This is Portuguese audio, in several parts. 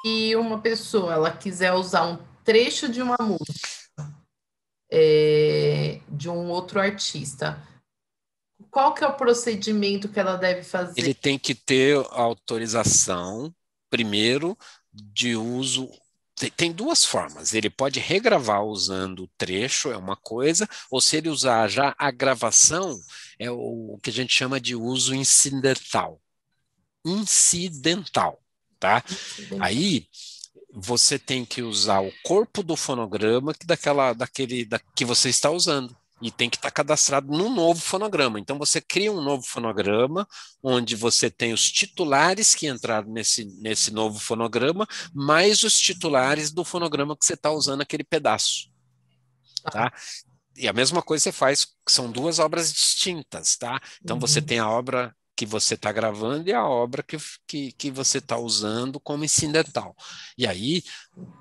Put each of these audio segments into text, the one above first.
E uma pessoa, ela quiser usar um trecho de uma música de um outro artista, qual que é o procedimento que ela deve fazer? Ele tem que ter autorização, primeiro, de uso. Tem duas formas. Ele pode regravar usando o trecho, é uma coisa, ou se ele usar já a gravação, é o que a gente chama de uso incidental. Incidental, tá? Incidental. Aí você tem que usar o corpo do fonograma que você está usando. E tem que estar cadastrado num novo fonograma. Então você cria um novo fonograma, onde você tem os titulares que entraram nesse novo fonograma, mais os titulares do fonograma que você está usando aquele pedaço. Tá. Tá? E a mesma coisa você faz, são duas obras distintas, tá? Então você Uhum. tem a obra que você está gravando e a obra que você está usando como incidental. E aí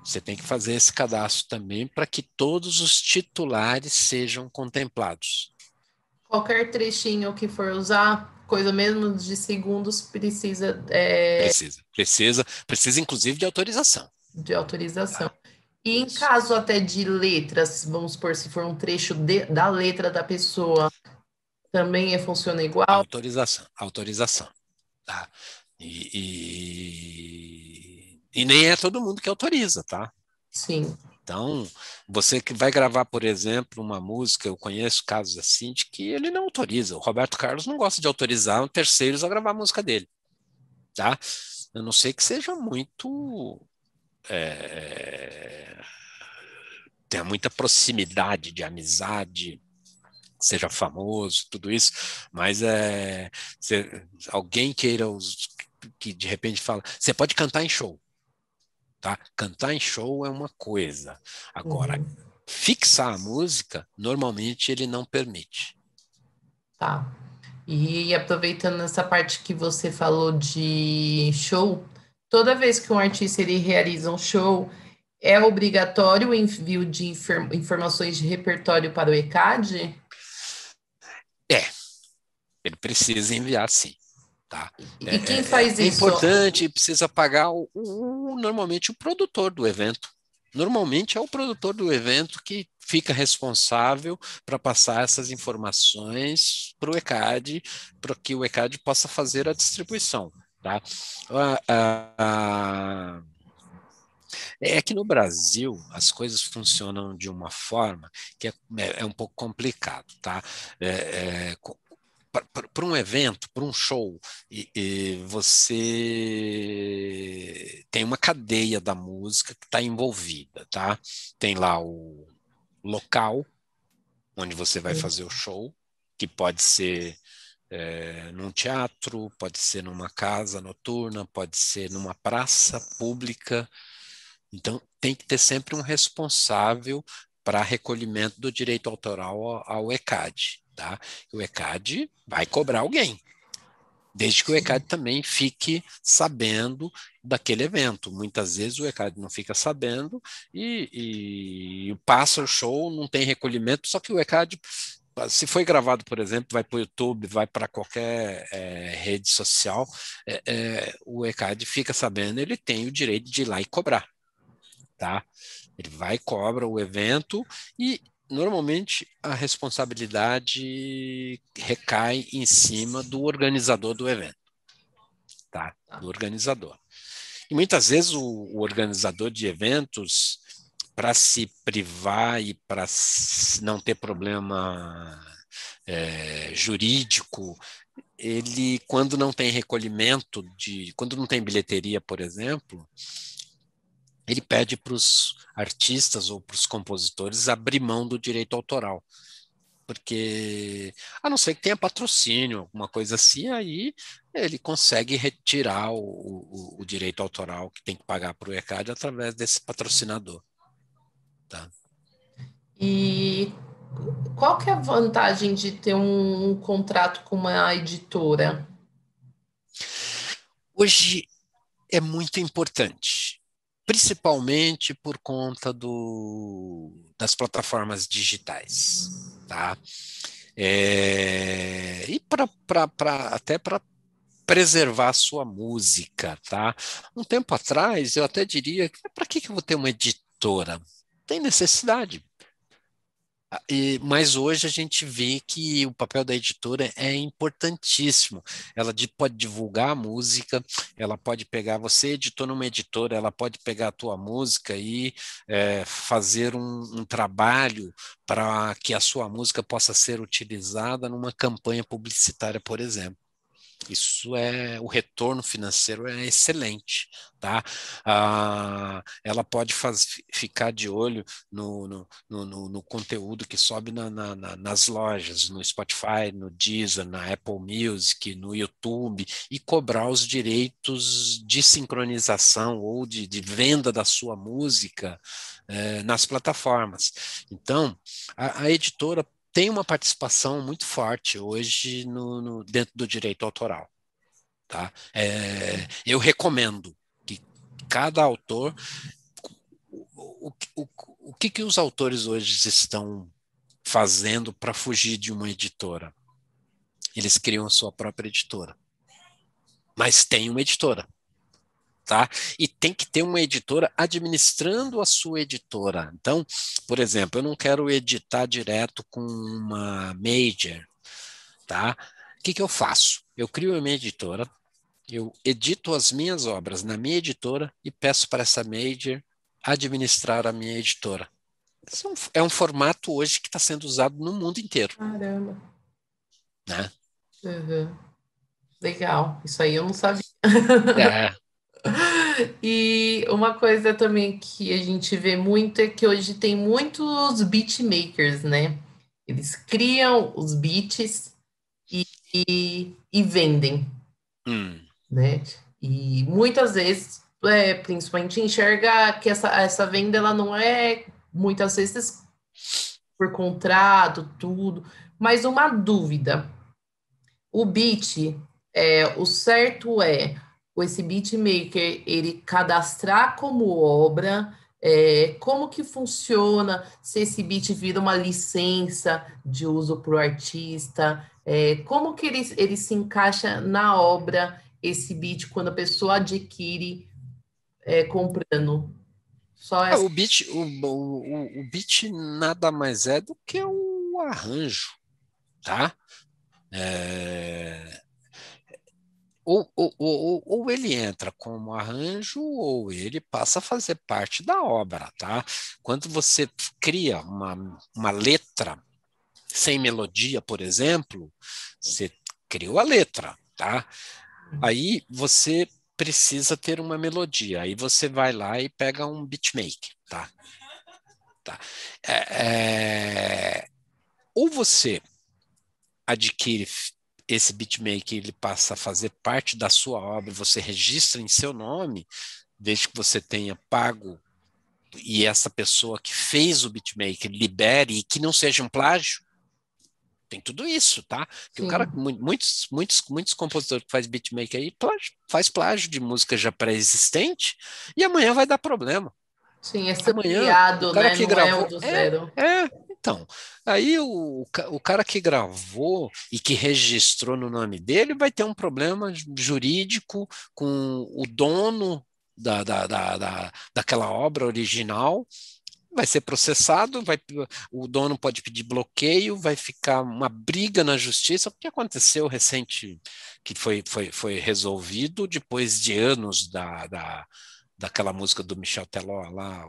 você tem que fazer esse cadastro também para que todos os titulares sejam contemplados. Qualquer trechinho que for usar, coisa mesmo de segundos, precisa Precisa inclusive de autorização, de autorização. tá? E em Isso. caso até de letras, vamos supor, se for um trecho da letra da pessoa, também funciona igual? Autorização, tá? E nem é todo mundo que autoriza, tá? Sim. Então, você que vai gravar, por exemplo, uma música, eu conheço casos assim de que ele não autoriza. O Roberto Carlos não gosta de autorizar terceiros a gravar a música dele, tá? A não ser que seja muito é, tenha muita proximidade de amizade, seja famoso, tudo isso, mas alguém queira que de repente fala, você pode cantar em show, tá? Cantar em show é uma coisa. Agora, Uhum. fixar a música, normalmente ele não permite. Tá. E aproveitando essa parte que você falou de show, toda vez que um artista ele realiza um show, é obrigatório o envio de informações de repertório para o ECAD? É, ele precisa enviar sim. Tá? E quem faz É isso? importante, precisa pagar normalmente o produtor do evento. Normalmente é o produtor do evento que fica responsável para passar essas informações para o ECAD, para que o ECAD possa fazer a distribuição. Tá? Ah, ah, é que no Brasil as coisas funcionam de uma forma que é um pouco complicado, tá? Para um evento, para um show, e você tem uma cadeia da música que está envolvida, tá? Tem lá o local onde você vai Sim. fazer o show, que pode ser num teatro, pode ser numa casa noturna, pode ser numa praça pública. Então, tem que ter sempre um responsável para recolhimento do direito autoral ao ECAD, tá? O ECAD vai cobrar alguém, desde que o Sim. ECAD também fique sabendo daquele evento. Muitas vezes o ECAD não fica sabendo e passa o show, não tem recolhimento, só que o ECAD, se foi gravado, por exemplo, vai para o YouTube, vai para qualquer rede social, o ECAD fica sabendo, ele tem o direito de ir lá e cobrar, tá? Ele vai, cobra o evento e normalmente a responsabilidade recai em cima do organizador do evento, tá? Tá. Do organizador. E muitas vezes o organizador de eventos, para se privar e para não ter problema jurídico, ele, quando não tem recolhimento quando não tem bilheteria, por exemplo, ele pede para os artistas ou para os compositores abrir mão do direito autoral, porque a não ser que tenha patrocínio, alguma coisa assim, aí ele consegue retirar o direito autoral que tem que pagar para o ECAD através desse patrocinador. Tá? E qual que é a vantagem de ter um contrato com uma editora? Hoje é muito importante, principalmente por conta das plataformas digitais. Tá? E até para preservar a sua música, tá? Um tempo atrás, eu até diria, para que eu vou ter uma editora? Tem necessidade. Mas hoje a gente vê que o papel da editora é importantíssimo. Ela pode divulgar a música, ela pode pegar, você editou numa editora, ela pode pegar a tua música e fazer um trabalho para que a sua música possa ser utilizada numa campanha publicitária, por exemplo. Isso o retorno financeiro é excelente, tá? Ela pode ficar de olho no conteúdo que sobe nas lojas, no Spotify, no Deezer, na Apple Music, no YouTube, e cobrar os direitos de sincronização ou de venda da sua música nas plataformas. Então, a editora tem uma participação muito forte hoje dentro do direito autoral. Tá? Eu recomendo que cada autor. O que os autores hoje estão fazendo para fugir de uma editora? Eles criam a sua própria editora. Mas tem uma editora. Tá? E tem que ter uma editora administrando a sua editora. Então, por exemplo, eu não quero editar direto com uma major, tá? O que eu faço? Eu crio a minha editora, eu edito as minhas obras na minha editora e peço para essa major administrar a minha editora. Esse é um formato hoje que está sendo usado no mundo inteiro. Caramba. Né? Uhum. Legal. Isso aí eu não sabia. É. E uma coisa também que a gente vê muito é que hoje tem muitos beatmakers, né? Eles criam os beats e vendem, né? E muitas vezes, principalmente enxerga que essa venda ela não é muitas vezes por contrato, tudo, mas uma dúvida. O beat, o certo é esse beatmaker ele cadastrar como obra, como que funciona se esse beat vira uma licença de uso para o artista, como que ele se encaixa na obra, esse beat, quando a pessoa adquire comprando. Só essa. O beat nada mais é do que o arranjo, tá? É, ou ele entra como arranjo ou ele passa a fazer parte da obra, tá? Quando você cria uma letra sem melodia, por exemplo, você criou a letra, tá? Aí você precisa ter uma melodia, aí você vai lá e pega um beatmaker, tá? Tá. Ou você adquire esse beatmaker, ele passa a fazer parte da sua obra, você registra em seu nome, desde que você tenha pago e essa pessoa que fez o beatmaker libere e que não seja um plágio. Tem tudo isso, tá? Porque o cara, Sim, muitos compositores que faz beatmaker aí faz plágio de música já pré-existente e amanhã vai dar problema. sim, é Amanhã, o sampleado, cara né? que Não é o gravou. do zero. Então. Aí o cara que gravou e que registrou no nome dele vai ter um problema jurídico com o dono daquela obra original. Vai ser processado, o dono pode pedir bloqueio, vai ficar uma briga na justiça. O que aconteceu recente, que foi resolvido depois de anos daquela música do Michel Teló lá,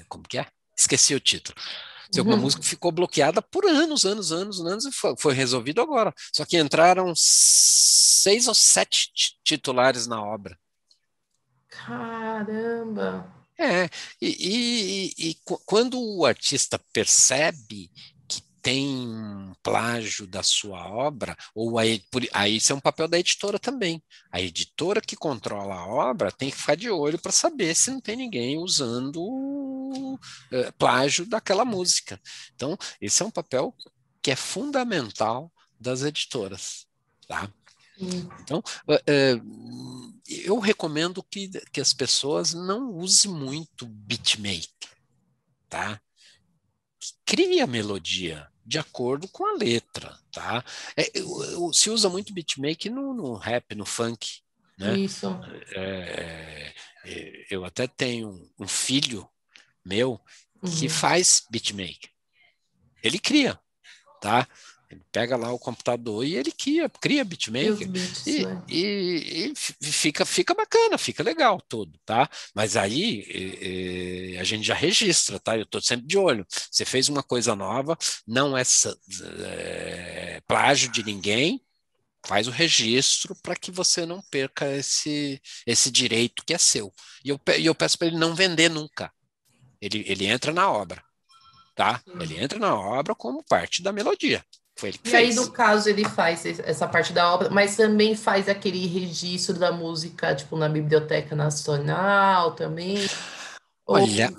como que é? Esqueci o título. Uma música que ficou bloqueada por anos, anos, anos, anos, e foi resolvido agora. Só que entraram 6 ou 7 titulares na obra. Caramba! Quando o artista percebe que tem um plágio da sua obra, aí isso é um papel da editora também. A editora que controla a obra tem que ficar de olho para saber se não tem ninguém usando plágio daquela música. Então, esse é um papel que é fundamental das editoras, tá? Sim. Então, eu recomendo que as pessoas não usem muito beatmaker, tá? Crie a melodia, de acordo com a letra, tá? Se usa muito beatmaking no rap, no funk, né? Isso. É, eu até tenho um filho meu que Uhum. faz beatmaking. Ele cria, tá? Ele pega lá o computador e ele cria E os beatmaker beats, e, né? e, e fica bacana, fica legal tudo, tá? Mas aí a gente já registra, tá? Eu estou sempre de olho. Você fez uma coisa nova, não é, plágio de ninguém, faz o registro para que você não perca esse direito que é seu. E eu peço para ele não vender nunca. Ele entra na obra, tá? Ele Sim. entra na obra como parte da melodia. Foi ele que E aí, no fez. caso, ele faz essa parte da obra, mas também faz aquele registro da música, tipo, na Biblioteca Nacional também. Ou Olha,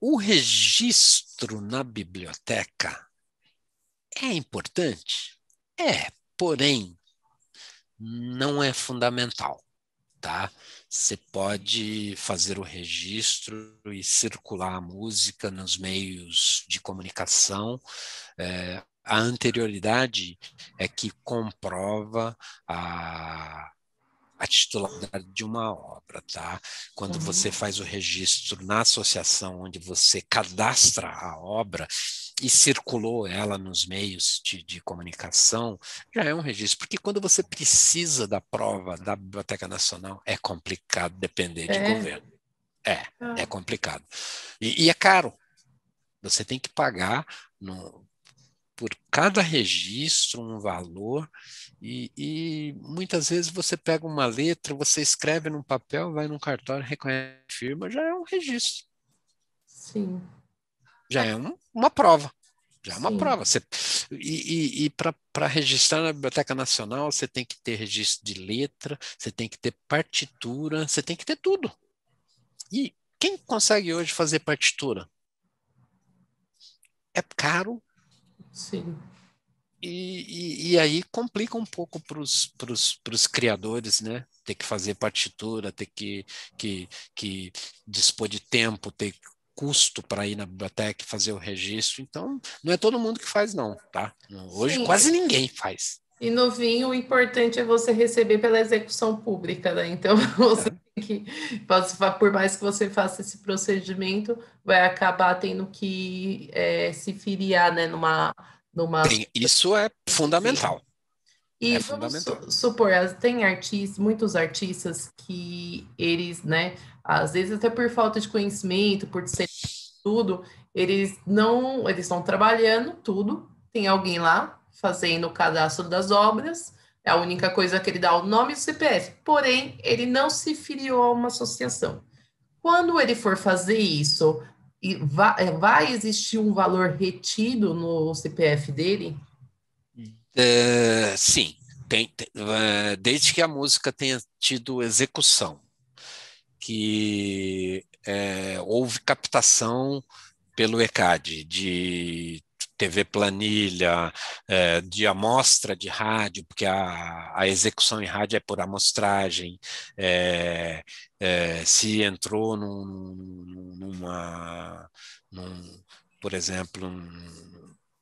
o registro na biblioteca é importante? É, porém, não é fundamental, tá? Você pode fazer o registro e circular a música nos meios de comunicação. A anterioridade é que comprova a titularidade de uma obra, tá? Quando você uhum. faz o registro na associação onde você cadastra a obra e circulou ela nos meios de comunicação, já é um registro, porque quando você precisa da prova da Biblioteca Nacional, é complicado depender de É. governo. É, Ah, é complicado. E é caro. Você tem que pagar por cada registro um valor, e muitas vezes você pega uma letra, você escreve num papel, vai num cartório, reconhece a firma, já é um registro, sim, já é uma prova. Já é uma sim, prova. E para registrar na Biblioteca Nacional, você tem que ter registro de letra, você tem que ter partitura, você tem que ter tudo. E quem consegue hoje fazer partitura? É caro. sim. E aí complica um pouco para os criadores, né? Ter que fazer partitura, ter que, que dispor de tempo, ter custo para ir na biblioteca e fazer o registro. Então, não é todo mundo que faz, não, tá? Hoje Sim, quase ninguém faz. e no vinho, o importante é você receber pela execução pública, né? Então, você Tá? tem que, por mais que você faça esse procedimento, vai acabar tendo que se filiar, né, numa Isso é associação. fundamental. E É vamos fundamental. supor, tem artistas, muitos artistas que eles, né, às vezes até por falta de conhecimento, por ser tudo, eles estão trabalhando tudo, tem alguém lá fazendo o cadastro das obras, é a única coisa que ele dá o nome e o CPF, porém, ele não se filiou a uma associação. Quando ele for fazer isso, vai existir um valor retido no CPF dele? Sim, desde que a música tenha tido execução, que houve captação pelo ECAD de TV planilha, de amostra de rádio, porque a execução em rádio é por amostragem, se entrou num, por exemplo,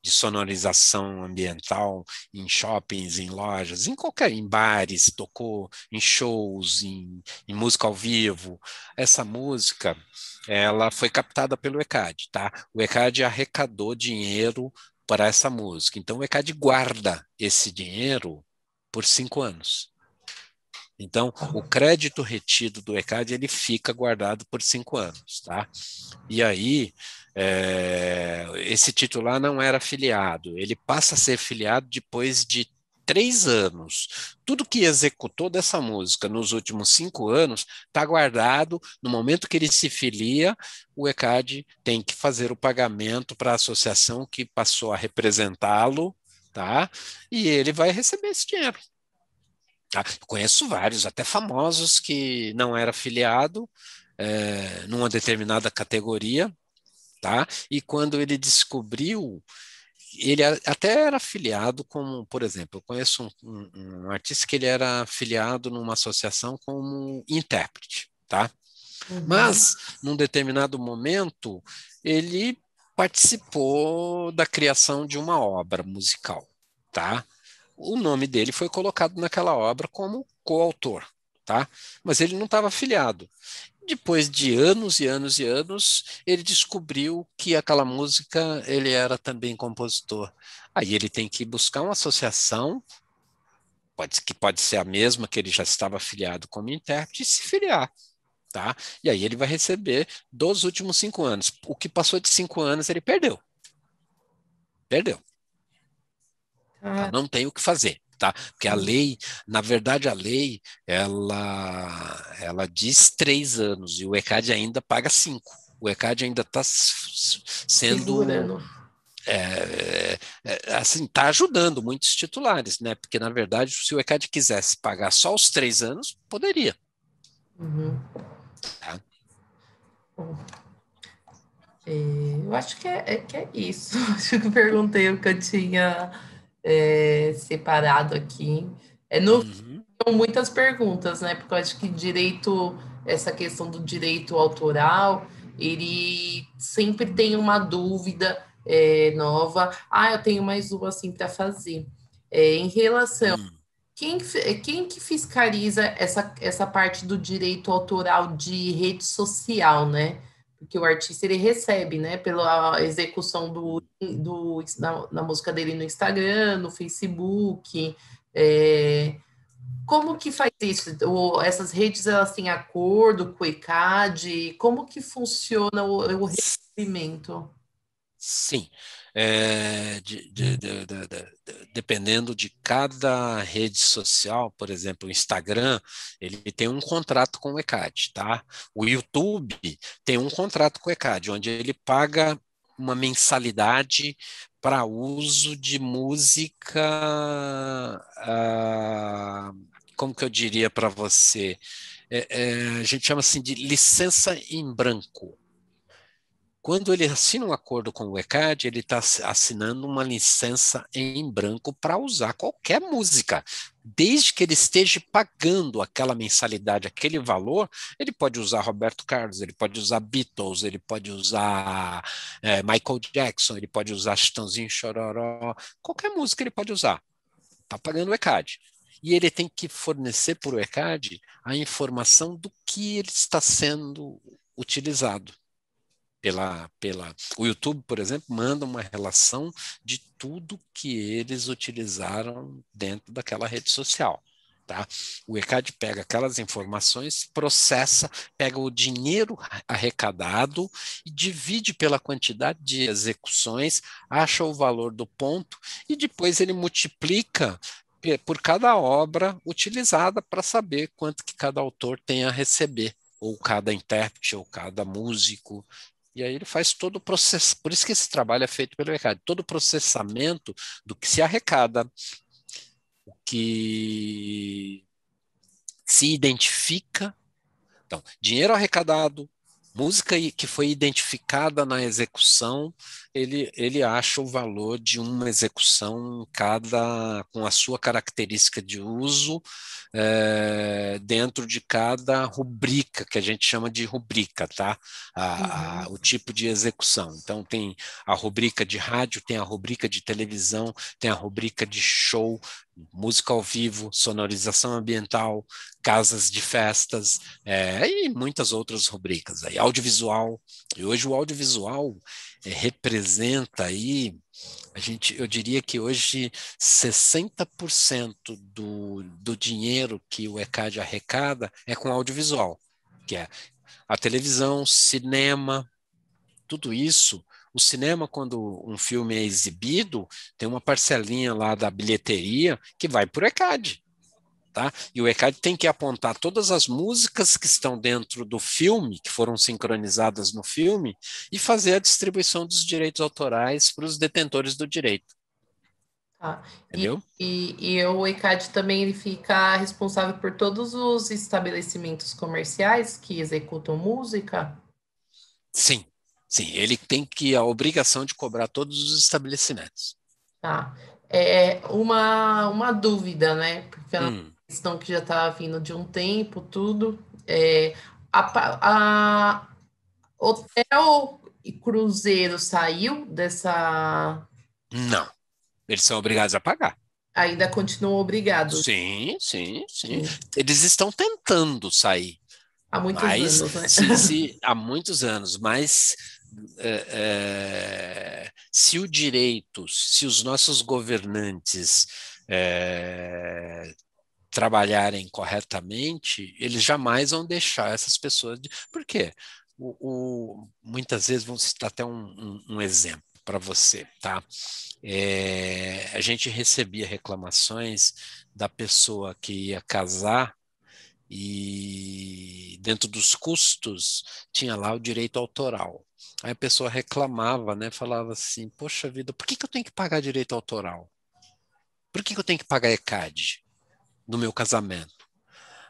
de sonorização ambiental em shoppings, em lojas, em bares, tocou em shows, em música ao vivo. Essa música, ela foi captada pelo ECAD, tá? O ECAD arrecadou dinheiro para essa música. Então, o ECAD guarda esse dinheiro por 5 anos. Então, o crédito retido do ECAD ele fica guardado por 5 anos, tá? E aí, esse titular não era filiado, ele passa a ser filiado depois de 3 anos. Tudo que executou dessa música nos últimos 5 anos está guardado. No momento que ele se filia, o ECAD tem que fazer o pagamento para a associação que passou a representá-lo, tá? E ele vai receber esse dinheiro. Tá? Eu conheço vários, até famosos, que não era filiado numa determinada categoria, tá? E quando ele descobriu, ele até era afiliado como, por exemplo, eu conheço um artista que ele era afiliado numa associação como intérprete, tá? Uhum. Mas, num determinado momento, ele participou da criação de uma obra musical, tá? O nome dele foi colocado naquela obra como coautor, tá? Mas ele não estava afiliado. Depois de anos e anos e anos, ele descobriu que aquela música ele era também compositor. Aí ele tem que buscar uma associação, que pode ser a mesma que ele já estava afiliado como intérprete, e se filiar. Tá? E aí ele vai receber dos últimos 5 anos. O que passou de 5 anos ele perdeu. Perdeu. Tá? Ah, Não tem o que fazer. Tá? Porque a lei, na verdade, a lei, ela diz 3 anos e o ECAD ainda paga 5. O ECAD ainda está sendo, segurando. assim, está ajudando muitos titulares, né? Porque, na verdade, se o ECAD quisesse pagar só os 3 anos, poderia. Uhum. Tá? Bom, eu acho que é isso. Acho que eu perguntei o que eu tinha separado aqui. No Uhum. São muitas perguntas, né? Porque eu acho que essa questão do direito autoral, ele sempre tem uma dúvida nova. Ah, eu tenho mais uma assim para fazer. Em relação, Hum. quem que fiscaliza essa parte do direito autoral de rede social, né? Porque o artista ele recebe, né, pela execução na música dele no Instagram, no Facebook. é, Como que faz isso? Essas redes elas têm acordo com o ECAD? Como que funciona o recebimento? Sim, dependendo de cada rede social, por exemplo, o Instagram, ele tem um contrato com o ECAD, tá? O YouTube tem um contrato com o ECAD, onde ele paga uma mensalidade para uso de música, como que eu diria para você? A gente chama assim de licença em branco. Quando ele assina um acordo com o ECAD, ele está assinando uma licença em branco para usar qualquer música. Desde que ele esteja pagando aquela mensalidade, aquele valor, ele pode usar Roberto Carlos, ele pode usar Beatles, ele pode usar Michael Jackson, ele pode usar Chitãozinho Chororó, qualquer música ele pode usar. Está pagando o ECAD. E ele tem que fornecer para o ECAD a informação do que ele está sendo utilizado o YouTube, por exemplo, manda uma relação de tudo que eles utilizaram dentro daquela rede social. Tá? O ECAD pega aquelas informações, processa, pega o dinheiro arrecadado e divide pela quantidade de execuções, acha o valor do ponto e depois ele multiplica por cada obra utilizada para saber quanto que cada autor tem a receber, ou cada intérprete, ou cada músico. E aí ele faz todo o processo, por isso que esse trabalho é feito pelo ECAD, todo o processamento do que se arrecada, o que se identifica. Então, dinheiro arrecadado, música que foi identificada na execução, ele acha o valor de uma execução com a sua característica de uso, dentro de cada rubrica, que a gente chama de rubrica, tá? Uhum. O tipo de execução. Então, tem a rubrica de rádio, tem a rubrica de televisão, tem a rubrica de show, música ao vivo, sonorização ambiental, casas de festas, e muitas outras rubricas aí, audiovisual. E hoje o audiovisual representa aí, eu diria que hoje 60% do dinheiro que o ECAD arrecada é com audiovisual, que é a televisão, cinema, tudo isso. O cinema, quando um filme é exibido, tem uma parcelinha lá da bilheteria que vai para o ECAD. Tá? E o ECAD tem que apontar todas as músicas que estão dentro do filme, que foram sincronizadas no filme, e fazer a distribuição dos direitos autorais para os detentores do direito. Tá. Entendeu? E o ECAD também ele fica responsável por todos os estabelecimentos comerciais que executam música? Sim, sim. Ele tem a obrigação de cobrar todos os estabelecimentos. Tá. Uma dúvida, né? Porque é uma Hum, questão que já estava vindo de um tempo, tudo. É, a, pa- a- hotel e cruzeiro saiu dessa... Não, eles são obrigados a pagar. Ainda continuam obrigados. Sim, sim, sim. Sim. Eles estão tentando sair, Há muitos mas anos, né? se há muitos anos, mas se o direito, se os nossos governantes trabalharem corretamente, eles jamais vão deixar essas pessoas. Por quê? Muitas vezes, vamos citar até um exemplo para você, tá? A gente recebia reclamações da pessoa que ia casar e dentro dos custos tinha lá o direito autoral. Aí a pessoa reclamava, né? Falava assim: poxa vida, por que que eu tenho que pagar direito autoral? Por que que eu tenho que pagar ECAD no meu casamento?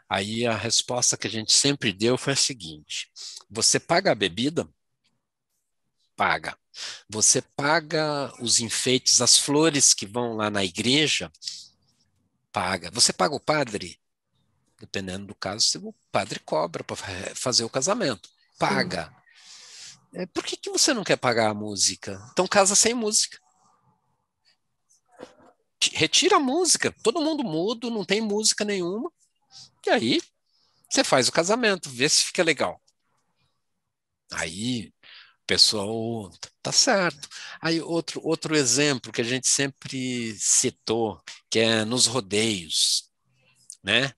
Aí a resposta que a gente sempre deu foi a seguinte: você paga a bebida? Paga. Você paga os enfeites, as flores que vão lá na igreja? Paga. Você paga o padre? Dependendo do caso, o padre cobra para fazer o casamento. Sim. Paga. Por que que você não quer pagar a música? Então casa sem música. Retira a música. Todo mundo mudo, não tem música nenhuma. E aí você faz o casamento, vê se fica legal. Aí o pessoal tá certo. Aí outro exemplo que a gente sempre citou, que é nos rodeios, né?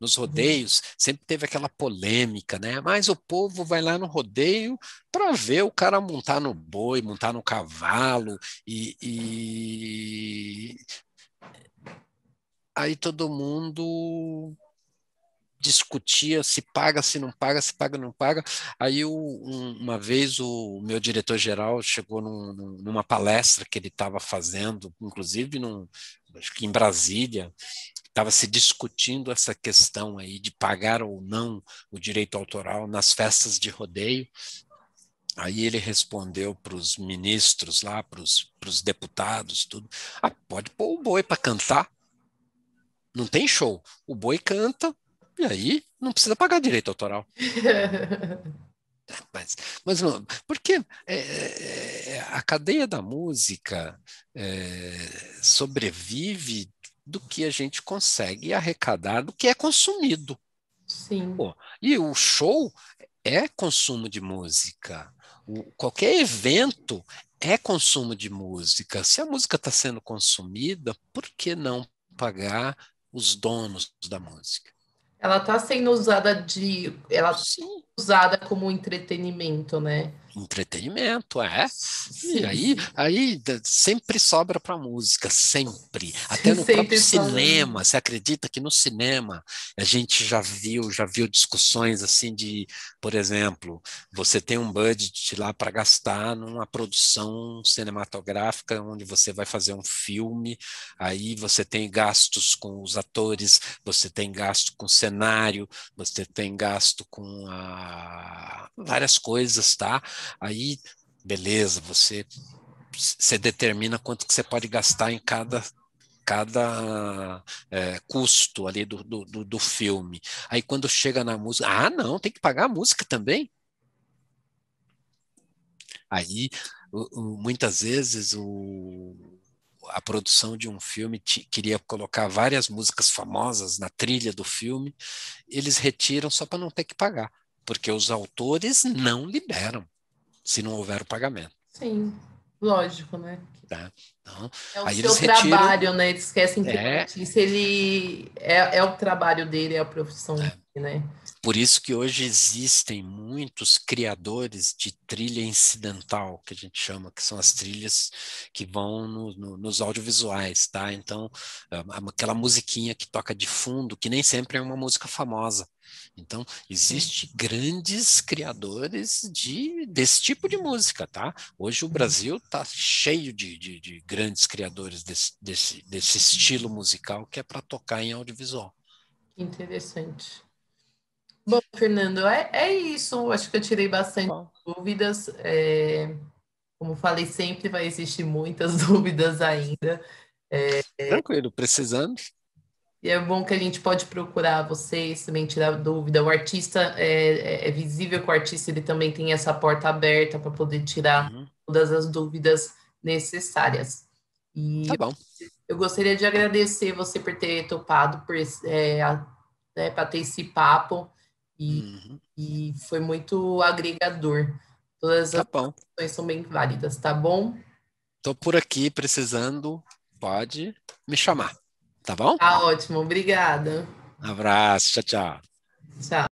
Nos Uhum. rodeios sempre teve aquela polêmica, né? Mas o povo vai lá no rodeio para ver o cara montar no boi, montar no cavalo e aí todo mundo discutia se paga, se não paga, se paga, não paga. Aí uma vez o meu diretor-geral chegou numa palestra que ele estava fazendo, inclusive acho que em Brasília, estava se discutindo essa questão aí de pagar ou não o direito autoral nas festas de rodeio. Aí ele respondeu para os ministros lá, para os deputados, tudo. Pode pôr o boi para cantar, não tem show. O boi canta e aí não precisa pagar direito autoral. Mas, mas não, porque a cadeia da música sobrevive do que a gente consegue arrecadar, do que é consumido. Sim. Pô, e o show é consumo de música. Qualquer evento é consumo de música. Se a música está sendo consumida, por que não pagar os donos da música? Ela está sendo usada de, ela tá Sim, usada como entretenimento, né? entretenimento, é. E Sim, aí, sim. sempre sobra para música, sempre. Até no próprio Sempre falando. cinema, você acredita que no cinema a gente já viu discussões assim de, por exemplo, você tem um budget lá para gastar numa produção cinematográfica onde você vai fazer um filme, aí você tem gastos com os atores, você tem gasto com cenário, você tem gasto com várias coisas, tá? Aí, beleza, você determina quanto que você pode gastar em cada custo ali do filme. Aí quando chega na música, não, tem que pagar a música também. Aí muitas vezes a produção de um filme queria colocar várias músicas famosas na trilha do filme, eles retiram só para não ter que pagar, porque os autores não liberam se não houver o pagamento. Sim, lógico, né? Tá? Então, É o aí eles seu retiram. trabalho, né? Eles esquecem que o É, artista, ele é o trabalho dele, é a profissão é. dele, né? Por isso que hoje existem muitos criadores de trilha incidental, que a gente chama, que são as trilhas que vão nos audiovisuais, tá? Então, aquela musiquinha que toca de fundo, que nem sempre é uma música famosa. Então, Sim. existe grandes criadores desse tipo de música, tá? Hoje o Brasil está cheio de grandes criadores desse estilo musical que é para tocar em audiovisual. Que interessante. Bom, Fernando, é isso. Acho que eu tirei bastante Bom, dúvidas. Como falei, sempre vai existir muitas dúvidas ainda. tranquilo, precisando. E é bom que a gente pode procurar vocês, também tirar dúvida. O artista, é visível que o artista ele também tem essa porta aberta para poder tirar Uhum. todas as dúvidas necessárias. Tá E bom. eu gostaria de agradecer você por ter topado, para ter esse papo, e, Uhum. e foi muito agregador. Todas Tá as bom. questões são bem válidas, tá bom? Tô por aqui precisando, pode me chamar. Tá bom? Tá ótimo, obrigada. Abraço, tchau, tchau. Tchau.